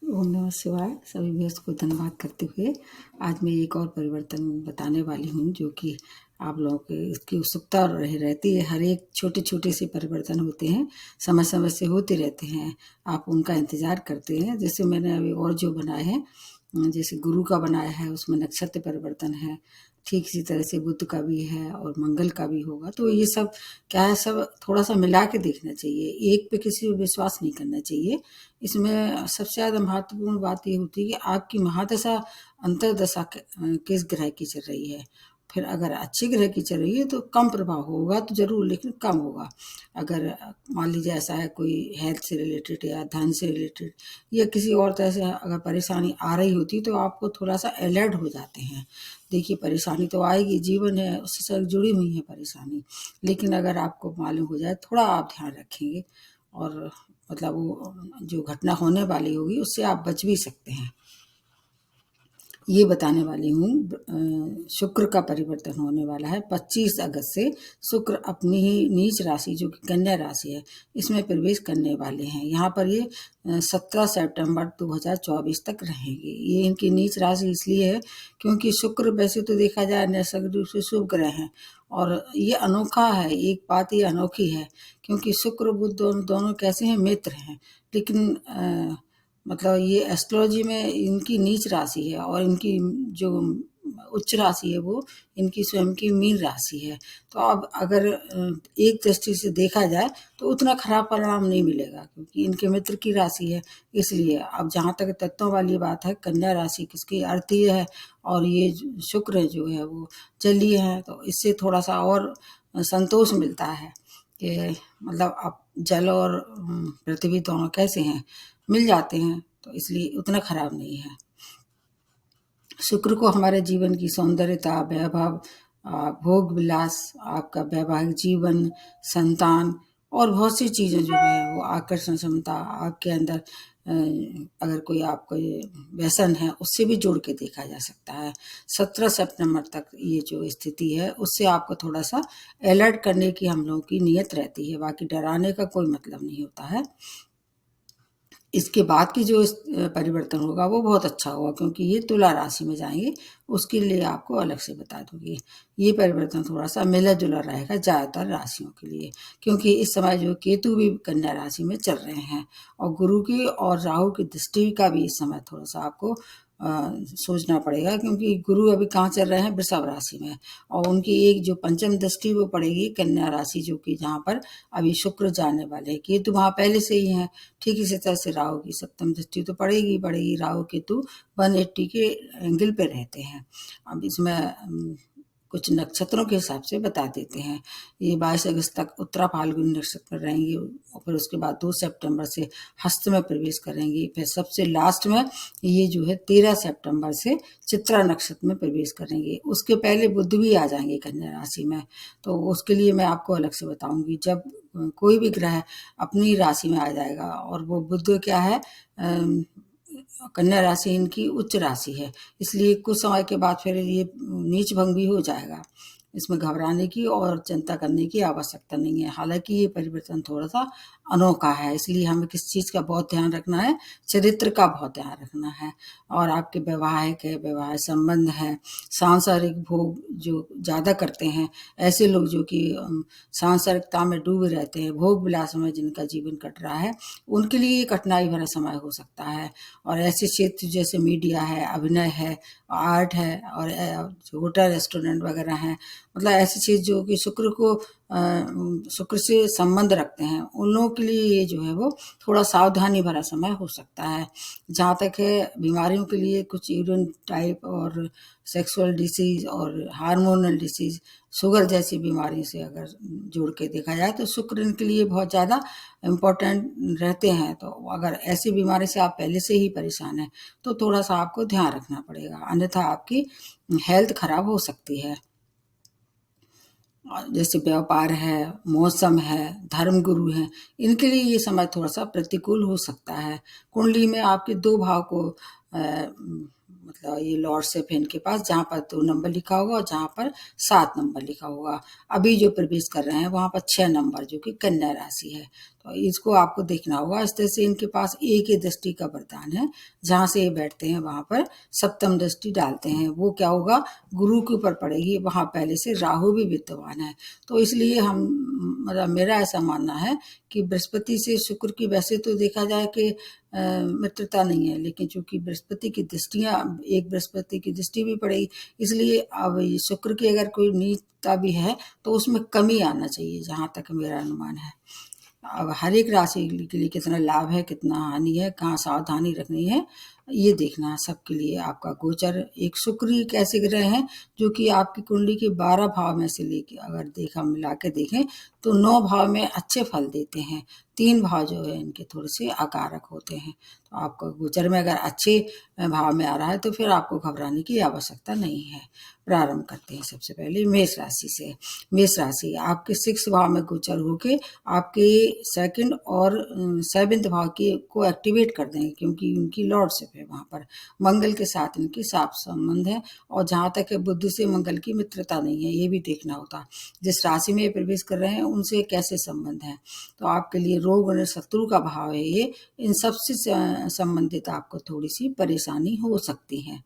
ओम नमः शिवाय। सभी व्यूअर्स को धन्यवाद करते हुए आज मैं एक और परिवर्तन बताने वाली हूँ, जो कि आप लोगों को इसकी उत्सुकता रहती है। हर एक छोटे छोटे से परिवर्तन होते हैं, समय समय से होते रहते हैं, आप उनका इंतजार करते हैं। जैसे मैंने अभी और जो बनाए हैं, जैसे गुरु का बनाया है, उसमें नक्षत्र परिवर्तन है। ठीक इसी तरह से बुध का भी है और मंगल का भी होगा। तो ये सब क्या है, सब थोड़ा सा मिला के देखना चाहिए, एक पे किसी पे विश्वास नहीं करना चाहिए। इसमें सबसे ज़्यादा महत्वपूर्ण बात ये होती है कि आपकी महादशा अंतर्दशा किस ग्रह की चल रही है। फिर अगर अच्छे ग्रह की चल रही है तो कम प्रभाव होगा तो जरूर, लेकिन कम होगा। अगर मान लीजिए ऐसा है, कोई हेल्थ से रिलेटेड या धन से रिलेटेड या किसी और तरह से अगर परेशानी आ रही होती तो आपको थोड़ा सा अलर्ट हो जाते हैं। देखिए, परेशानी तो आएगी, जीवन है, उससे जुड़ी हुई है परेशानी। लेकिन अगर आपको मालूम हो जाए, थोड़ा आप ध्यान रखेंगे और मतलब वो जो घटना होने वाली होगी उससे आप बच भी सकते हैं। ये बताने वाली हूँ। शुक्र का परिवर्तन होने वाला है 25 अगस्त से। शुक्र अपनी ही नीच राशि जो कि कन्या राशि है, इसमें प्रवेश करने वाले हैं। यहाँ पर ये 17 सितंबर 2024 तक रहेंगे। ये इनकी नीच राशि इसलिए है क्योंकि शुक्र वैसे तो देखा जाए नैसर्गिक रूप से शुभ ग्रह हैं, और ये अनोखा है। एक बात ये अनोखी है क्योंकि शुक्र बुध दोनों कैसे हैं, मित्र हैं। लेकिन मतलब ये एस्ट्रोलॉजी में इनकी नीच राशि है और इनकी जो उच्च राशि है वो इनकी स्वयं की मीन राशि है। तो अब अगर एक दृष्टि से देखा जाए तो उतना खराब परिणाम नहीं मिलेगा क्योंकि इनके मित्र की राशि है। इसलिए अब जहाँ तक तत्वों वाली बात है, कन्या राशि किसकी अर्थी है और ये शुक्र जो है वो जलीय है, तो इससे थोड़ा सा और संतोष मिलता है कि मतलब अब जल और पृथ्वी दोनों कैसे हैं, मिल जाते हैं, तो इसलिए उतना खराब नहीं है। शुक्र को हमारे जीवन की सौंदर्यता, वैभव, भोग विलास, आपका वैवाहिक जीवन, संतान और बहुत सी चीज़ें जो है वो आकर्षण क्षमता आपके अंदर, अगर कोई आपको व्यसन है उससे भी जोड़ के देखा जा सकता है। 17 सितंबर तक ये जो स्थिति है उससे आपको थोड़ा सा अलर्ट करने की हम लोगों की नीयत रहती है, बाकी डराने का कोई मतलब नहीं होता है। इसके बाद की जो परिवर्तन होगा वो बहुत अच्छा होगा क्योंकि ये तुला राशि में जाएंगे। उसके लिए आपको अलग से बता दूंगी। ये परिवर्तन थोड़ा सा मिला जुला रहेगा ज़्यादातर राशियों के लिए, क्योंकि इस समय जो केतु भी कन्या राशि में चल रहे हैं और गुरु की और राहु की दृष्टि का भी इस समय थोड़ा सा आपको सोचना पड़ेगा, क्योंकि गुरु अभी कहाँ चल रहे हैं, वृषभ राशि में, और उनकी एक जो पंचम दृष्टि वो पड़ेगी कन्या राशि, जो कि जहाँ पर अभी शुक्र जाने वाले हैं। केतु वहाँ पहले से ही है। ठीक इसी तरह से राहु की सप्तम दृष्टि तो पड़ेगी पड़ेगी। राहु केतु 180 के एंगल पे रहते हैं। अब इसमें कुछ नक्षत्रों के हिसाब से बता देते हैं। ये 22 अगस्त तक उत्तरा फाल्गुनी नक्षत्र में रहेंगे और फिर उसके बाद 2 सितंबर से हस्त में प्रवेश करेंगे। फिर सबसे लास्ट में ये जो है 13 सितंबर से चित्रा नक्षत्र में प्रवेश करेंगे। उसके पहले बुध भी आ जाएंगे कन्या राशि में, तो उसके लिए मैं आपको अलग से बताऊंगी। जब कोई भी ग्रह अपनी राशि में आ जाएगा, और वो बुध क्या है, कन्या राशि इनकी उच्च राशि है, इसलिए कुछ समय के बाद फिर ये नीच भंग भी हो जाएगा। इसमें घबराने की और चिंता करने की आवश्यकता नहीं है। हालांकि ये परिवर्तन थोड़ा सा अनोखा है, इसलिए हमें किस चीज़ का बहुत ध्यान रखना है, चरित्र का बहुत ध्यान रखना है, और आपके वैवाहिक है, वैवाहिक संबंध है, सांसारिक भोग जो ज़्यादा करते हैं, ऐसे लोग जो कि सांसारिकता में डूबे रहते हैं, भोग विलास में जिनका जीवन कट रहा है, उनके लिए ये कठिनाई भरा समय हो सकता है। और ऐसे क्षेत्र जैसे मीडिया है, अभिनय है, आर्ट है, और जो होटल रेस्टोरेंट वगैरह हैं, मतलब ऐसी चीज़ जो कि शुक्र से संबंध रखते हैं, उन लोगों के लिए ये जो है वो थोड़ा सावधानी भरा समय हो सकता है। जहाँ तक है बीमारियों के लिए, कुछ यूरिन टाइप और सेक्सुअल डिसीज और हार्मोनल डिसीज, शुगर जैसी बीमारी से अगर जोड़ के देखा जाए तो शुक्र इनके लिए बहुत ज़्यादा इम्पोर्टेंट रहते हैं। तो अगर ऐसी बीमारी से आप पहले से ही परेशान हैं तो थोड़ा सा आपको ध्यान रखना पड़ेगा, अन्यथा आपकी हेल्थ खराब हो सकती है। जैसे व्यापार है, मौसम है, धर्म गुरु हैं, इनके लिए ये समय थोड़ा सा प्रतिकूल हो सकता है। कुंडली में आपके 2 भाव को मतलब ये लॉर्ड सेफ है इनके पास, जहाँ पर 2 नंबर लिखा होगा और जहाँ पर 7 नंबर लिखा होगा। अभी जो प्रवेश कर रहे हैं वहाँ पर 6 नंबर, जो कि कन्या राशि है। तो इसको आपको देखना होगा। इस तरह से इनके पास एक ही दृष्टि का वरदान है, जहाँ से ये बैठते हैं वहां पर सप्तम दृष्टि डालते हैं। वो क्या होगा, गुरु के ऊपर पड़ेगी। वहां पहले से राहु भी विद्यमान है, तो इसलिए हम मतलब मेरा ऐसा मानना है कि बृहस्पति से शुक्र की, वैसे तो देखा जाए कि मित्रता नहीं है, लेकिन चूंकि बृहस्पति की दृष्टियां, एक बृहस्पति की दृष्टि भी पड़ेगी, इसलिए अब ये शुक्र की अगर कोई नीचता भी है तो उसमें कमी आना चाहिए, जहां तक मेरा अनुमान है। अब हर एक राशि के लिए कितना लाभ है, कितना हानि है, कहाँ सावधानी रखनी है, ये देखना है सबके लिए। आपका गोचर, एक शुक्र ही एक ऐसे ग्रह हैं जो कि आपकी कुंडली के 12 भाव में से लेके अगर देखा मिला के देखें तो 9 भाव में अच्छे फल देते हैं, 3 भाव जो है इनके थोड़े से आकारक होते हैं। तो आपका गोचर में अगर अच्छे भाव में आ रहा है तो फिर आपको घबराने की आवश्यकता नहीं है। प्रारंभ करते हैं सबसे पहले मेष राशि से। मेष राशि आपके 6 भाव में गोचर होके आपके सेकंड और 7th भाव की को एक्टिवेट कर देंगे, क्योंकि उनकी लॉर्डशिप है वहां पर। मंगल के साथ इनकी साफ संबंध है, और जहां तक है बुध से मंगल की मित्रता नहीं है, ये भी देखना होता। जिस राशि में प्रवेश कर रहे हैं उनसे कैसे संबंध है। तो आपके लिए रोग और शत्रु का भाव है ये, इन सबसे संबंधित आपको थोड़ी सी परेशानी हो सकती है।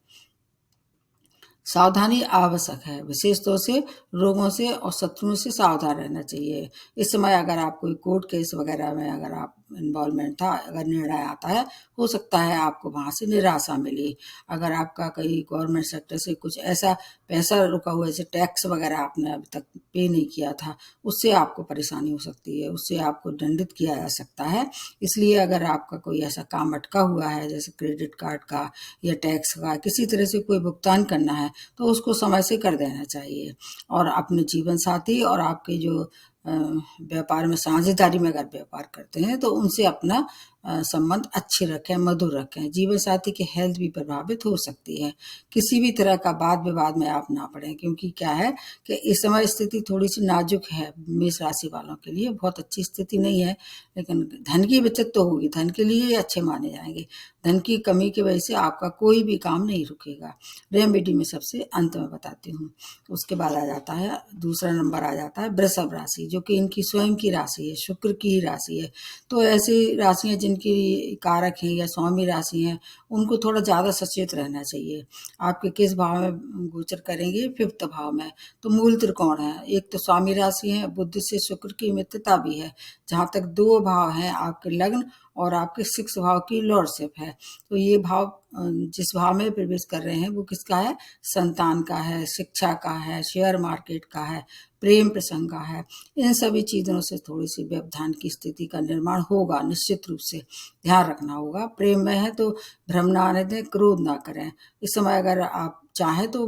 सावधानी आवश्यक है, विशेष तौर से रोगों से और शत्रुओं से सावधान रहना चाहिए। इस समय अगर आप कोई कोर्ट केस वगैरह में अगर आप इन्वॉल्वमेंट था, अगर निर्णय आता है, हो सकता है आपको वहां से निराशा मिली। अगर आपका कहीं गवर्नमेंट सेक्टर से कुछ ऐसा पैसा रुका हुआ, जैसे टैक्स वगैरह आपने अभी तक पे नहीं किया था, उससे आपको परेशानी हो सकती है, उससे आपको दंडित किया जा सकता है। इसलिए अगर आपका कोई ऐसा काम अटका हुआ है, जैसे क्रेडिट कार्ड का या टैक्स का, किसी तरह से कोई भुगतान करना है, तो उसको समय से कर देना चाहिए। और अपने जीवन साथी और आपके जो व्यापार में साझेदारी में अगर व्यापार करते हैं तो उनसे अपना संबंध अच्छे रखें, मधुर रखें। जीवन साथी की हेल्थ भी प्रभावित हो सकती है। किसी भी तरह का वाद विवाद में आप ना पड़ें, क्योंकि क्या है कि इस समय स्थिति थोड़ी सी नाजुक है मेष राशि वालों के लिए, बहुत अच्छी स्थिति नहीं है। लेकिन धन की बचत तो होगी, धन के लिए अच्छे माने जाएंगे। धन की कमी की वजह से आपका कोई भी काम नहीं रुकेगा। रेमेडी में सबसे अंत में बताती हूँ। उसके बाद आ जाता है, दूसरा नंबर आ जाता है वृषभ राशि, जो कि इनकी स्वयं की राशि है, शुक्र की ही राशि है। तो ऐसी राशियां जिनकी कारक हैं या स्वामी राशि हैं, उनको थोड़ा ज़्यादा सचेत रहना चाहिए। आपके किस भाव में गोचर करेंगे, 5th भाव में। तो मूल त्रिकोण है, एक तो स्वामी राशि है, बुध से शुक्र की मित्रता भी है। जहाँ तक 2 भाव हैं आपके लग्न और आपके 6 भाव की लॉर्डशिप है। तो ये भाव जिस भाव में प्रवेश कर रहे हैं वो किसका है, संतान का है, शिक्षा का है, शेयर मार्केट का है, प्रेम प्रसंग का है। इन सभी चीजों से थोड़ी सी व्यवधान की स्थिति का निर्माण होगा, निश्चित रूप से ध्यान रखना होगा। प्रेम में है तो भ्रम ना आने दें, क्रोध ना करें। इस समय अगर आप चाहे तो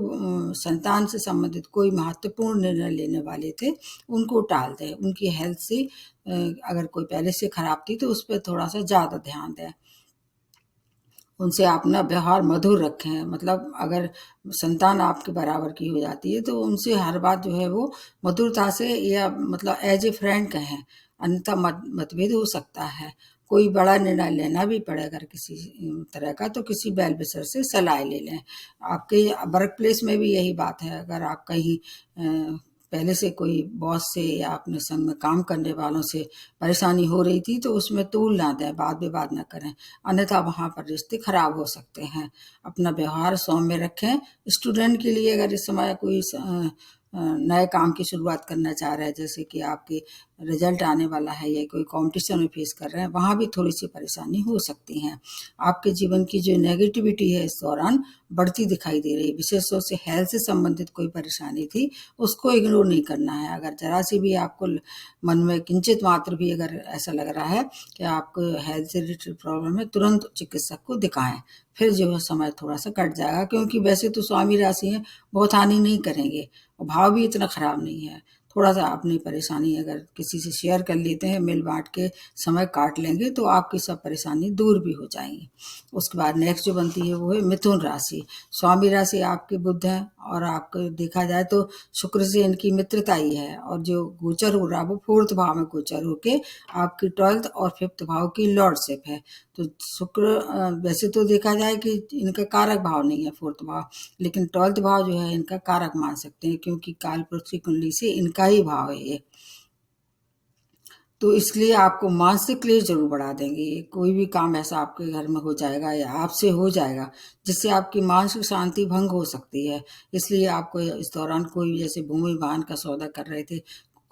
संतान से संबंधित कोई महत्वपूर्ण निर्णय लेने वाले थे, उनको टाल दें। उनकी हेल्थ से अगर कोई पहले से खराब थी तो उस पर थोड़ा सा ज्यादा ध्यान दें। उनसे अपना व्यवहार मधुर रखें, मतलब अगर संतान आपके बराबर की हो जाती है तो उनसे हर बात जो है वो मधुरता से, या मतलब एज ए फ्रेंड कहें, अन्यथा मतभेद हो सकता है। कोई बड़ा निर्णय लेना भी पड़े अगर किसी तरह का, तो किसी वेल विशर से सलाह ले लें। आपके वर्क प्लेस में भी यही बात है। अगर आप कहीं पहले से कोई बॉस से या अपने संग में काम करने वालों से परेशानी हो रही थी तो उसमें तूल ना दें, वाद विवाद ना करें, अन्यथा वहां पर रिश्ते खराब हो सकते हैं। अपना व्यवहार सौम्य रखें। स्टूडेंट के लिए अगर इस समय कोई नए काम की शुरुआत करना चाह रहे हैं, जैसे कि आपके रिजल्ट आने वाला है या कोई कंपटीशन में फेस कर रहे हैं, वहां भी थोड़ी सी परेशानी हो सकती है। आपके जीवन की जो नेगेटिविटी है इस दौरान बढ़ती दिखाई दे रही है। विशेष तौर से हेल्थ से संबंधित कोई परेशानी थी, उसको इग्नोर नहीं करना है। अगर जरा सी भी आपको मन में किंचित मात्र भी अगर ऐसा लग रहा है कि आपको हेल्थ से रिलेटेड प्रॉब्लम है, तुरंत चिकित्सक को दिखाएं, फिर जो है समय थोड़ा सा कट जाएगा। क्योंकि वैसे तो स्वामी राशि है, बहुत हानि नहीं करेंगे और भाव भी इतना खराब नहीं है। थोड़ा सा अपनी परेशानी अगर किसी से शेयर कर लेते हैं, मिल बांट के समय काट लेंगे तो आपकी सब परेशानी दूर भी हो जाएंगी। उसके बाद नेक्स्ट जो बनती है वो है मिथुन राशि। स्वामी राशि आपके बुध है, और आपको देखा जाए तो शुक्र से इनकी मित्रता ही है, और जो गोचर हो रहा है वो 4th भाव में गोचर होके आपकी 12th और 5th भाव की लॉर्डशिप है। तो शुक्र वैसे तो देखा जाए कि इनका कारक भाव नहीं है 4th भाव, लेकिन 12th भाव जो है इनका कारक मान सकते हैं, क्योंकि काल पुरुष की कुंडली से इनका ही भाव है ये। तो इसलिए आपको मानसिक क्लेश जरूर बढ़ा देंगे। कोई भी काम ऐसा आपके घर में हो जाएगा या आपसे हो जाएगा जिससे आपकी मानसिक शांति भंग हो सकती है। इसलिए आपको इस दौरान कोई जैसे भूमि वाहन का सौदा कर रहे थे,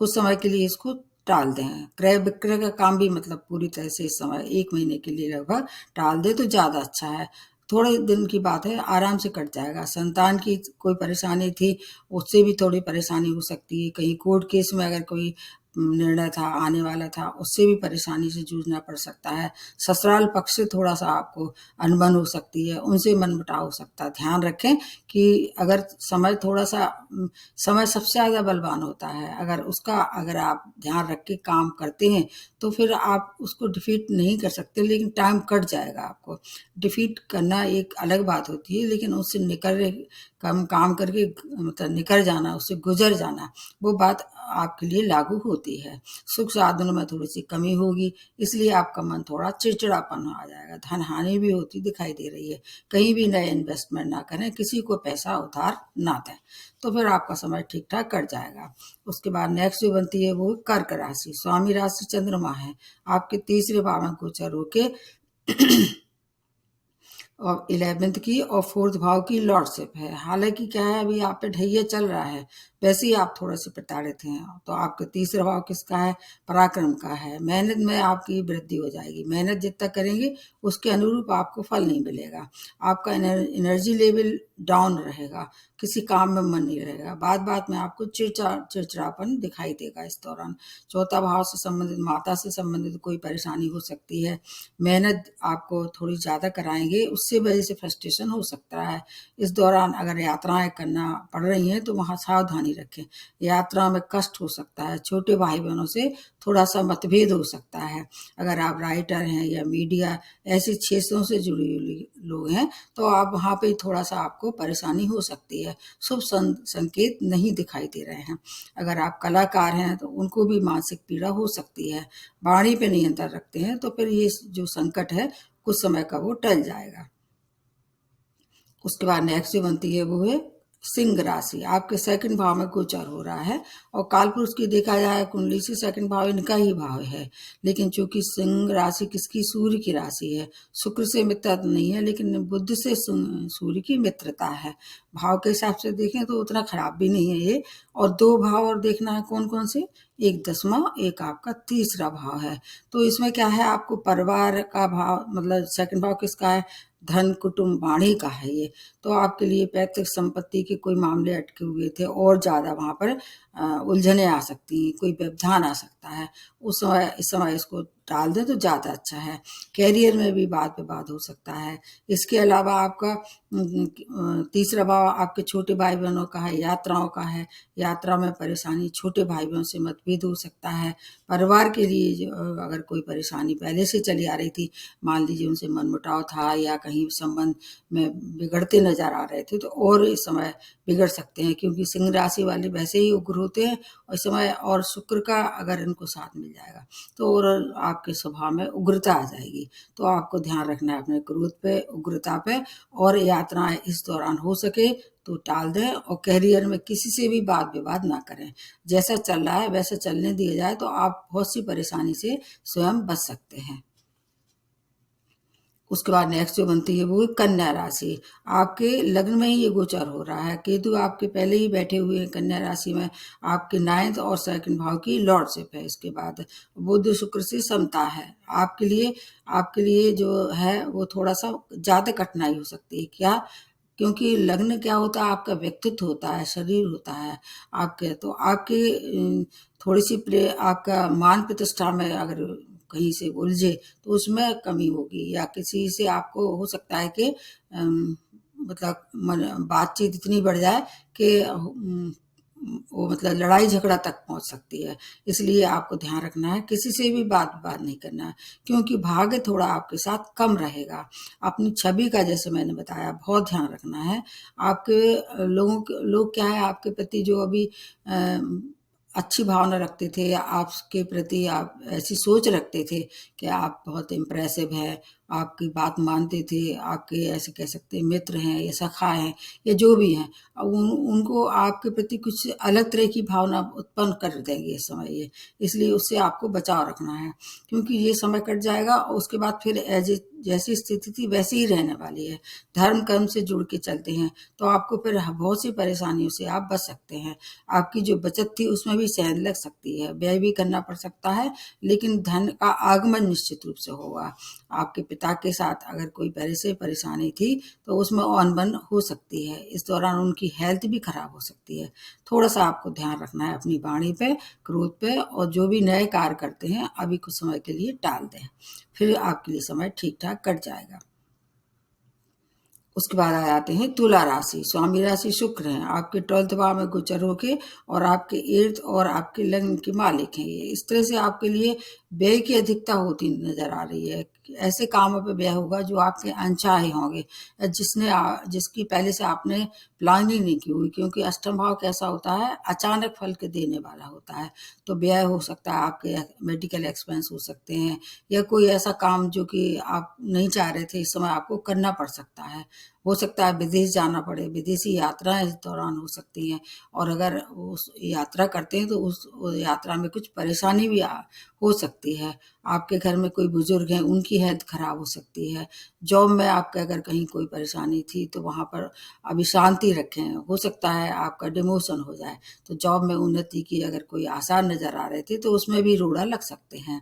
कुछ समय के लिए इसको टाल दें। क्रय विक्रय का काम भी मतलब पूरी तरह से इस समय 1 महीने के लिए लगभग टाल दे तो ज़्यादा अच्छा है। थोड़े दिन की बात है, आराम से कट जाएगा। संतान की कोई परेशानी थी, उससे भी थोड़ी परेशानी हो सकती है। कहीं कोर्ट केस में अगर कोई निर्णय था आने वाला था, उससे भी परेशानी से जूझना पड़ सकता है। ससुराल पक्ष से थोड़ा सा आपको अनबन हो सकती है, उनसे मनमुटाव हो सकता है। ध्यान रखें कि अगर समय थोड़ा सा समय सबसे ज़्यादा बलवान होता है। अगर आप ध्यान रख के काम करते हैं तो फिर आप उसको डिफीट नहीं कर सकते, लेकिन टाइम कट जाएगा। आपको डिफीट करना एक अलग बात होती है, लेकिन उससे निकल काम करके मतलब निकल जाना, उससे गुजर जाना, वो बात आपके लिए लागू होती है। सुख साधनों में थोड़ी सी कमी होगी, इसलिए आपका मन थोड़ा चिड़चिड़ापन आ जाएगा। धन हानि भी होती दिखाई दे रही है। कहीं भी नए इन्वेस्टमेंट ना करें, किसी को पैसा उधार ना दें, तो फिर आपका समय ठीक ठाक कट जाएगा। उसके बाद नेक्स्ट जो बनती है वो कर्क राशि। स्वामी राशि चंद्रमा है, आपके तीसरे भाव में गोचर होके और 11th की और 4th भाव की लॉर्डशिप है। हालांकि क्या है, अभी आप पे ढैया चल रहा है, वैसे ही आप थोड़े से प्रताड़ित हैं। तो आपका तीसरा भाव किसका है? पराक्रम का है। मेहनत में आपकी वृद्धि हो जाएगी। मेहनत जितना करेंगे उसके अनुरूप आपको फल नहीं मिलेगा। आपका एनर्जी लेवल डाउन रहेगा, किसी काम में मन नहीं रहेगा। बात बात में आपको चिड़चिड़ापन दिखाई देगा इस दौरान। चौथा भाव से संबंधित, माता से संबंधित कोई परेशानी हो सकती है। मेहनत आपको थोड़ी ज़्यादा कराएंगे, उससे वजह से फ्रस्ट्रेशन हो सकता है। इस दौरान अगर यात्राएं करना पड़ रही हैं तो वहाँ सावधानी रखें। यात्रा में कष्ट हो सकता है। छोटे भाई बहनों से थोड़ा सा मतभेद हो सकता है। अगर आप राइटर हैं या मीडिया ऐसे क्षेत्रों से जुड़े हुए लोग हैं तो आप वहाँ पे थोड़ा सा आपको परेशानी हो सकती है। शुभ संकेत नहीं दिखाई दे रहे हैं। अगर आप कलाकार हैं तो उनको भी मानसिक पीड़ा हो सकती है। वाणी पे नियंत्रण रखते हैं तो फिर ये जो संकट है कुछ समय का वो टल जाएगा। उसके बाद नेक्स्ट जो बनती है वो है सिंह राशि। आपके सेकंड भाव में गोचर हो रहा है और कालपुरुष की देखा जाए कुंडली से सेकंड भाव इनका ही भाव है। लेकिन चूंकि सिंह राशि किसकी? सूर्य की राशि है। शुक्र से मित्रता नहीं है, लेकिन बुध से सूर्य की मित्रता है। भाव के हिसाब से देखें तो उतना खराब भी नहीं है ये। और दो भाव और देखना है कौन कौन से, एक 10वां, एक आपका तीसरा भाव है। तो इसमें क्या है, आपको परिवार का भाव मतलब सेकंड भाव किसका है? धन कुटुंब वाणी का है ये। तो आपके लिए पैतृक संपत्ति के कोई मामले अटके हुए थे और ज्यादा वहां पर उलझने आ सकती हैं, कोई व्यवधान आ सकता है। इस समय इसको टाल दें तो ज्यादा अच्छा है। कैरियर में भी वाद विवाद हो सकता है। इसके अलावा आपका तीसरा भाव आपके छोटे भाई बहनों का है, यात्राओं का है। यात्रा में परेशानी, छोटे भाई बहनों से मतभेद हो सकता है। परिवार के लिए अगर कोई परेशानी पहले से चली आ रही थी, मान लीजिए उनसे मनमुटाव था या कहीं संबंध में बिगड़ते नजर आ रहे थे, तो और इस समय बिगड़ सकते हैं, क्योंकि सिंह राशि वाले वैसे ही उग्र होते हैं। और इस समय और शुक्र का अगर इनको साथ मिल जाएगा तो और आपके स्वभाव में उग्रता आ जाएगी। तो आपको ध्यान रखना है अपने क्रोध पे, उग्रता पे। और यात्राएं इस दौरान हो सके तो टाल दें और कैरियर में किसी से भी वाद विवाद ना करें। जैसा चल रहा है वैसा चलने दिया जाए तो आप बहुत सी परेशानी से स्वयं बच सकते हैं। उसके बाद नेक्स्ट जो बनती है वो कन्या राशि। आपके लग्न में ही ये गोचर हो रहा है। केतु आपके पहले ही बैठे हुए हैं कन्या राशि में। आपके 9th और 2nd भाव की लॉर्डशिप है। इसके बाद बुध शुक्र से समता है। आपके लिए जो है वो थोड़ा सा ज्यादा कठिनाई हो सकती है। क्या? क्योंकि लग्न क्या होता है? आपका व्यक्तित्व होता है, शरीर होता है आपके। तो थोड़ी सी आपका मान प्रतिष्ठा में अगर कहीं से उलझे तो उसमें कमी होगी, या किसी से आपको हो सकता है कि बातचीत इतनी बढ़ जाए कि वो मतलब लड़ाई झगड़ा तक पहुंच सकती है। इसलिए आपको ध्यान रखना है, किसी से भी बात बात नहीं करना है, क्योंकि भाग्य थोड़ा आपके साथ कम रहेगा। अपनी छवि का जैसे मैंने बताया बहुत ध्यान रखना है। आपके लोग क्या है आपके प्रति जो अभी अच्छी भावना रखते थे या आपके प्रति आप ऐसी सोच रखते थे कि आप बहुत इम्प्रेसिव है आपकी बात मानते थे, आपके ऐसे कह सकते हैं मित्र हैं या सखा हैं या जो भी हैं, अब उनको आपके प्रति कुछ अलग तरह की भावना उत्पन्न कर देंगे इस समय ये। इसलिए उससे आपको बचाव रखना है, क्योंकि ये समय कट जाएगा और उसके बाद फिर जैसी स्थिति थी वैसी ही रहने वाली है। धर्म कर्म से जुड़ के चलते हैं तो आपको फिर बहुत सी परेशानियों से आप बच सकते हैं। आपकी जो बचत थी उसमें भी सेंध लग सकती है, व्यय भी करना पड़ सकता है, लेकिन धन का आगमन निश्चित रूप से होगा। आपके पिता के साथ अगर कोई पहले से परेशानी थी तो उसमें अनबन हो सकती है। इस दौरान उनकी हेल्थ भी खराब हो सकती है। थोड़ा सा आपको ध्यान रखना है अपनी वाणी पे, क्रोध पे, और जो भी नए कार्य करते हैं अभी कुछ समय के लिए टाल दें, फिर आपके लिए समय ठीक ठाक कट जाएगा। उसके बाद आ जाते हैं तुला राशि। स्वामी राशि शुक्र हैं, आपके 12th भाव में गोचर होके और आपके इर्द और आपके लग्न के मालिक हैं ये। इस तरह से आपके लिए व्यय की अधिकता होती नजर आ रही है। ऐसे कामों पे व्यय होगा जो आपके अनचाहे होंगे, जिसकी पहले से आपने प्लानिंग नहीं की हुई, क्योंकि अष्टम भाव कैसा होता है, अचानक फल के देने वाला होता है। तो व्यय हो सकता है, आपके मेडिकल एक्सपेंस हो सकते हैं, या कोई ऐसा काम जो कि आप नहीं चाह रहे थे इस समय आपको करना पड़ सकता है। हो सकता है विदेश जाना पड़े, विदेशी यात्राएं इस दौरान हो सकती हैं, और अगर उस यात्रा करते हैं तो उस यात्रा में कुछ परेशानी भी हो सकती है। आपके घर में कोई बुजुर्ग हैं, उनकी हेल्थ खराब हो सकती है। जॉब में आपके अगर कहीं कोई परेशानी थी तो वहाँ पर अभी शांति रखें, हो सकता है आपका डिमोशन हो जाए। तो जॉब में उन्नति की अगर कोई आसार नजर आ रहे थे तो उसमें भी रोड़ा लग सकते हैं।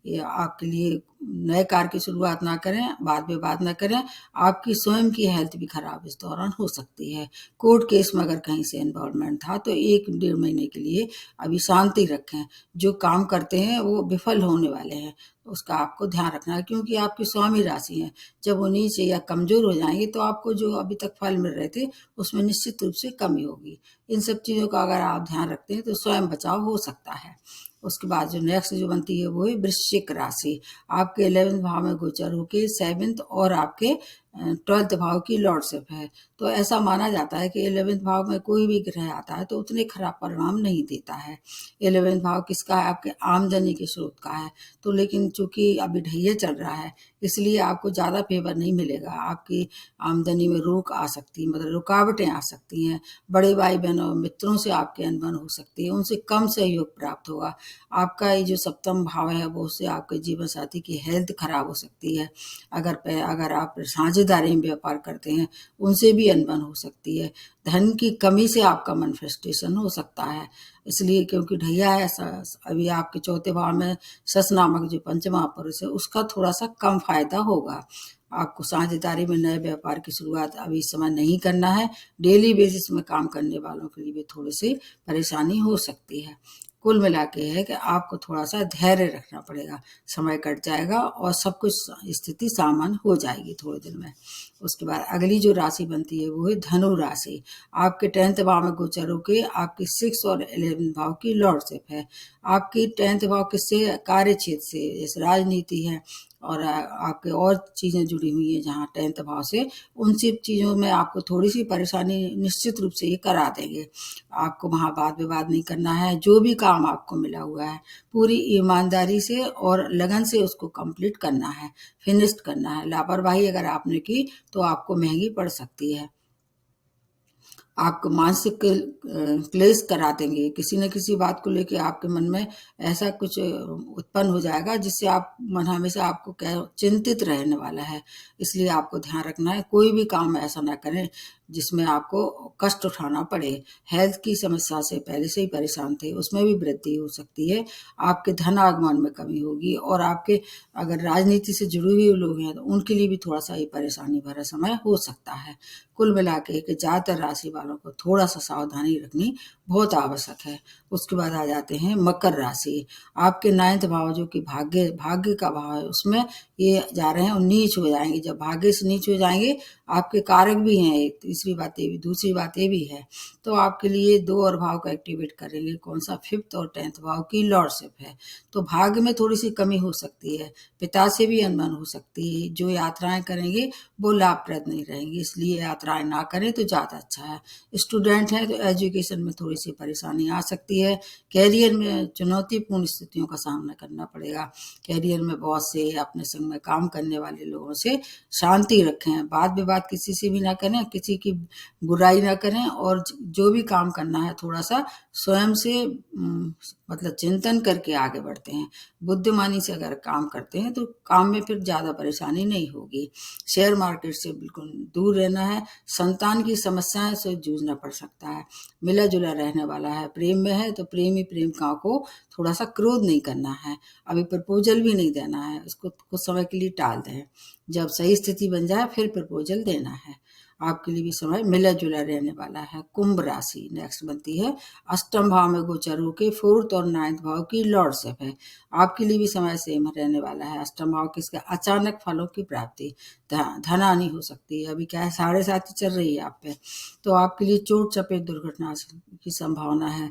ये आपके लिए नए कार्य की शुरुआत ना करें, बाद में बात ना करें। आपकी स्वयं की हेल्थ भी खराब इस दौरान हो सकती है। कोर्ट केस में अगर कहीं से इन्वॉल्वमेंट था तो 1-1.5 महीने के लिए अभी शांति रखें। जो काम करते हैं वो विफल होने वाले हैं, उसका आपको ध्यान रखना है, क्योंकि आपकी स्वामी राशि है। जब वो नीचे या कमजोर हो जाएंगे तो आपको जो अभी तक फल मिल रहे थे उसमें निश्चित रूप से कमी होगी। इन सब चीजों का अगर आप ध्यान रखते हैं तो स्वयं बचाव हो सकता है। उसके बाद जो नेक्स्ट जो बनती है वो है वृश्चिक राशि। आपके 11वें भाव में गोचर होके 7th और आपके 12th भाव की लॉर्डशिप है। तो ऐसा माना जाता है कि 11वें भाव में कोई भी ग्रह आता है तो उतने खराब परिणाम नहीं देता है। 11वें भाव किसका है, आपके आमदनी के स्रोत का है। तो लेकिन चूंकि अभी ढैया चल रहा है इसलिए आपको ज्यादा फेवर नहीं मिलेगा। आपकी आमदनी में रोक आ सकती है, मतलब रुकावटें आ सकती हैं। बड़े भाई बहनों मित्रों से आपकी अनबन हो सकती है, उनसे कम सहयोग प्राप्त होगा। आपका ये जो 7th भाव है वो उससे आपके जीवन साथी की हेल्थ खराब हो सकती है। अगर आप साझेदारी में व्यापार करते हैं उनसे भी अनबन हो सकती है। धन की कमी से आपका मैनिफेस्टेशन हो सकता है, इसलिए क्योंकि ढैया है अभी आपके 4थे भाव में सस नामक जो पंचमा पुरुष है उसका थोड़ा सा कम फायदा होगा। आपको साझेदारी में नए व्यापार की शुरुआत अभी इस समय नहीं करना है। डेली बेसिस में काम करने वालों के लिए भी थोड़ी सी परेशानी हो सकती है। कुल मिला के है कि आपको थोड़ा सा धैर्य रखना पड़ेगा, समय कट जाएगा और सब कुछ स्थिति सामान्य हो जाएगी थोड़े दिन में। उसके बाद अगली जो राशि बनती है वो है धनु राशि। आपके 10th भाव में गोचर होके आपकी 6 और 11 भाव की लॉर्डशिप है। आपकी 10th भाव किससे, कार्य क्षेत्र से, जैसे राजनीति है और आपके और चीजें जुड़ी हुई हैं जहाँ 10th भाव से, उन सब चीजों में आपको थोड़ी सी परेशानी निश्चित रूप से ये करा देंगे। आपको वहाँ वाद विवाद नहीं करना है। जो भी काम आपको मिला हुआ है पूरी ईमानदारी से और लगन से उसको कंप्लीट करना है, फिनिश्ड करना है। लापरवाही अगर आपने की तो आपको महंगी पड़ सकती है। आपको मानसिक क्लेश करा देंगे, किसी न किसी बात को लेके आपके मन में ऐसा कुछ उत्पन्न हो जाएगा जिससे आप मन हमेशा आपको चिंतित रहने वाला है। इसलिए आपको ध्यान रखना है, कोई भी काम ऐसा ना करें जिसमें आपको कष्ट उठाना पड़े। हेल्थ की समस्या से पहले से ही परेशान थे, उसमें भी वृद्धि हो सकती है। आपके धन आगमन में कमी होगी, और आपके अगर राजनीति से जुड़े हुए लोग हैं तो उनके लिए भी थोड़ा सा ये परेशानी भरा समय हो सकता है। कुल मिला के कि ज्यादातर राशि वालों को थोड़ा सा सावधानी रखनी बहुत आवश्यक है। उसके बाद आ जाते हैं मकर राशि। आपके 9th भाव जो कि भाग्य भाग्य का भाव है उसमें ये जा रहे हैं और नीच हो जाएंगे। जब भाग्य से नीच हो जाएंगे, आपके कारक भी हैं एक, तीसरी बात ये भी, दूसरी बात ये भी है, तो आपके लिए 2 और भाव को एक्टिवेट करेंगे। कौन सा, 5th और 10th भाव की लॉर्डशिप है। तो भाग्य में थोड़ी सी कमी हो सकती है, पिता से भी अनबन हो सकती है। जो यात्राएं करेंगे वो लाभप्रद नहीं रहेंगी, इसलिए यात्राएं ना करें तो ज्यादा अच्छा है। स्टूडेंट हैं तो एजुकेशन में थोड़ी सी परेशानी आ सकती है। कैरियर में चुनौतीपूर्ण स्थितियों का सामना करना पड़ेगा। कैरियर में बॉस से, अपने संग समय काम करने वाले लोगों से शांति रखें, बात विवाद किसी से भी ना करें, किसी की बुराई ना करें, और जो भी काम करना है थोड़ा सा स्वयं से मतलब चिंतन करके आगे बढ़ते हैं। बुद्धिमानी से अगर काम करते हैं तो काम में फिर ज़्यादा परेशानी नहीं होगी। शेयर मार्केट से बिल्कुल दूर रहना है। संतान की समस्याएं से जूझना पड़ सकता है। मिला जुला रहने वाला है। प्रेम में है तो प्रेमी प्रेमिका को थोड़ा सा क्रोध नहीं करना है। अभी प्रपोजल भी नहीं देना है, उसको कुछ समय के लिए टाल दें। जब सही स्थिति बन जाए फिर प्रपोजल देना है। आपके लिए भी समय मिला जुला रहने वाला है। कुंभ राशि नेक्स्ट बनती है। अष्टम भाव में गोचर होके 4th और 9th भाव की लॉर्डशिप है। आपके लिए भी समय सेम रहने वाला है। अष्टम भाव किसका? अचानक फलों की प्राप्ति, धनहानि हो सकती है। अभी क्या है, 7.5 चल रही है आप पे, तो आपके लिए चोट चपेट दुर्घटना की संभावना है।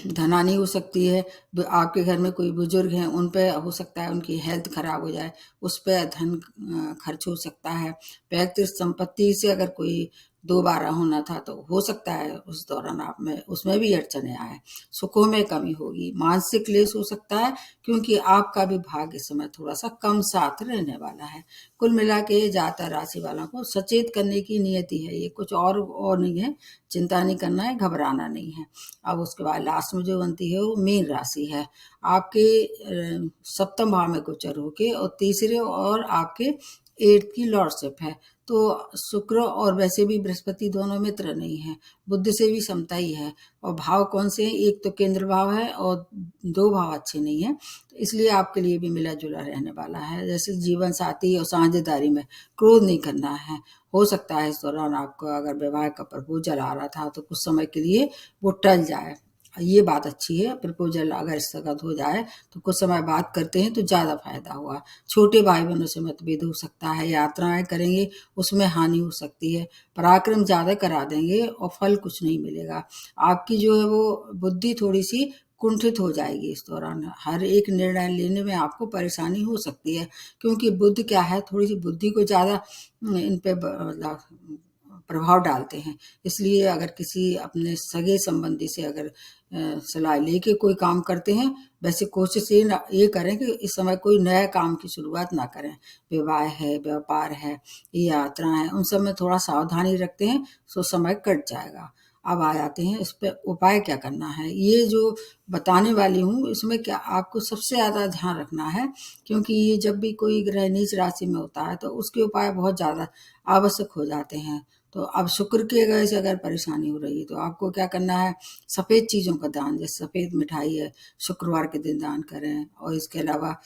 धनहानि हो सकती है। आपके घर में कोई बुजुर्ग हैं, उन पे हो सकता है उनकी हेल्थ खराब हो जाए, उस पे धन खर्च हो सकता है। पैतृक संपत्ति से अगर कोई दोबारा होना था तो हो सकता है उस दौरान आप में उसमें भी अड़चने आए। सुखों में कमी होगी। मानसिक क्लेश हो सकता है क्योंकि आपका भी भाग्य इस समय थोड़ा सा कम साथ रहने वाला है। कुल मिला के जातक राशि वालों को सचेत करने की नियति है, ये कुछ और नहीं है। चिंता नहीं करना है, घबराना नहीं है। अब उसके बाद लास्ट में जो बनती है वो मीन राशि है। आपके सप्तम भाव में गोचर होके और तीसरे और आपके 8th की लॉर्डशिप है। तो शुक्र और वैसे भी बृहस्पति दोनों मित्र नहीं है, बुध से भी समता ही है। और भाव कौन से हैं? एक तो केंद्र भाव है और 2 भाव अच्छे नहीं है, तो इसलिए आपके लिए भी मिला जुला रहने वाला है। जैसे जीवन साथी और साझेदारी में क्रोध नहीं करना है। हो सकता है इस दौरान आपको अगर विवाह का प्रपोजल आ रहा था तो कुछ समय के लिए वो टल जाए, ये बात अच्छी है। प्रपोजल अगर स्थगित हो जाए तो कुछ समय बात करते हैं तो ज़्यादा फायदा हुआ। छोटे भाई बहनों से मतभेद हो सकता है। यात्राएं करेंगे उसमें हानि हो सकती है। पराक्रम ज़्यादा करा देंगे और फल कुछ नहीं मिलेगा। आपकी जो है वो बुद्धि थोड़ी सी कुंठित हो जाएगी इस दौरान। हर एक निर्णय लेने में आपको परेशानी हो सकती है क्योंकि बुध क्या है, थोड़ी सी बुद्धि को ज़्यादा इन पे प्रभाव डालते हैं। इसलिए अगर किसी अपने सगे संबंधी से अगर सलाह लेके कोई काम करते हैं, वैसे कोशिश ये करें कि इस समय कोई नया काम की शुरुआत ना करें। विवाह है, व्यापार है, यात्रा है, उन सब में थोड़ा सावधानी रखते हैं तो समय कट जाएगा। अब आ जाते हैं इस पे उपाय क्या करना है। ये जो बताने वाली हूँ इसमें क्या आपको सबसे ज़्यादा ध्यान रखना है, क्योंकि ये जब भी कोई ग्रह नीच राशि में होता है तो उसके उपाय बहुत ज़्यादा आवश्यक हो जाते हैं। तो अब शुक्र की वजह से अगर परेशानी हो रही है तो आपको क्या करना है, सफ़ेद चीज़ों का दान, जैसे सफ़ेद मिठाई है, शुक्रवार के दिन दान करें। और इसके अलावा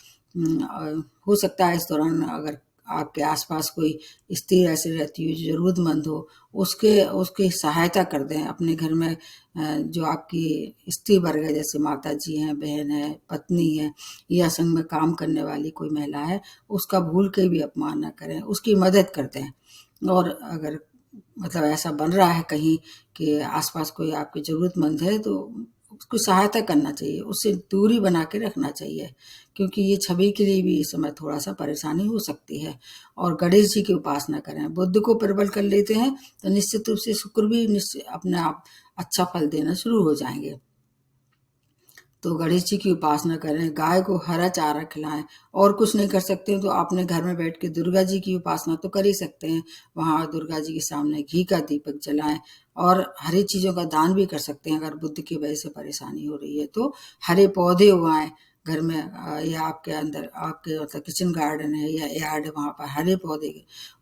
हो सकता है इस दौरान अगर आपके आसपास कोई स्त्री ऐसी रहती हो जो ज़रूरतमंद हो, उसकी सहायता कर दें। अपने घर में जो आपकी स्त्री वर्ग है, जैसे माता जी हैं, बहन है, पत्नी है, या संग में काम करने वाली कोई महिला है, उसका भूल के भी अपमान ना करें, उसकी मदद कर दें। और अगर मतलब ऐसा बन रहा है कहीं कि आसपास कोई आपकी ज़रूरतमंद है तो उसको सहायता करना चाहिए, उससे दूरी बना के रखना चाहिए, क्योंकि ये छवि के लिए भी इस समय थोड़ा सा परेशानी हो सकती है। और गणेश जी की उपासना करें। बुध को प्रबल कर लेते हैं तो निश्चित रूप से शुक्र भी निश्चित अपने आप अच्छा फल देना शुरू हो जाएंगे। तो गणेश जी की उपासना करें, गाय को हरा चारा खिलाएं। और कुछ नहीं कर सकते तो अपने घर में बैठ के दुर्गा जी की उपासना तो कर ही सकते हैं। वहाँ दुर्गा जी के सामने घी का दीपक जलाएं और हरी चीज़ों का दान भी कर सकते हैं। अगर बुद्ध की वजह से परेशानी हो रही है तो हरे पौधे उगाएं घर में, या आपके अंदर आपके मतलब किचन गार्डन है या यार्ड है, वहाँ पर हरे पौधे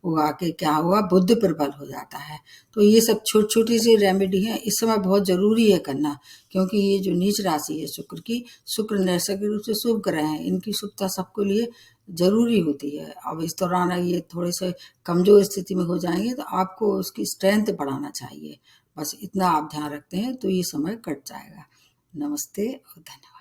उगा के क्या हुआ, बुद्ध प्रबल हो जाता है। तो ये सब छोटी छोटी सी रेमेडी हैं, इस समय बहुत ज़रूरी है करना, क्योंकि ये जो नीच राशि है शुक्र की, शुक्र नैसर्गिक रूप से शुभ ग्रह हैं, इनकी शुभता सबके लिए जरूरी होती है। अब इस दौरान ये थोड़े से कमजोर स्थिति में हो जाएंगे तो आपको उसकी स्ट्रेंथ बढ़ाना चाहिए। बस इतना आप ध्यान रखते हैं तो ये समय कट जाएगा। नमस्ते और धन्यवाद।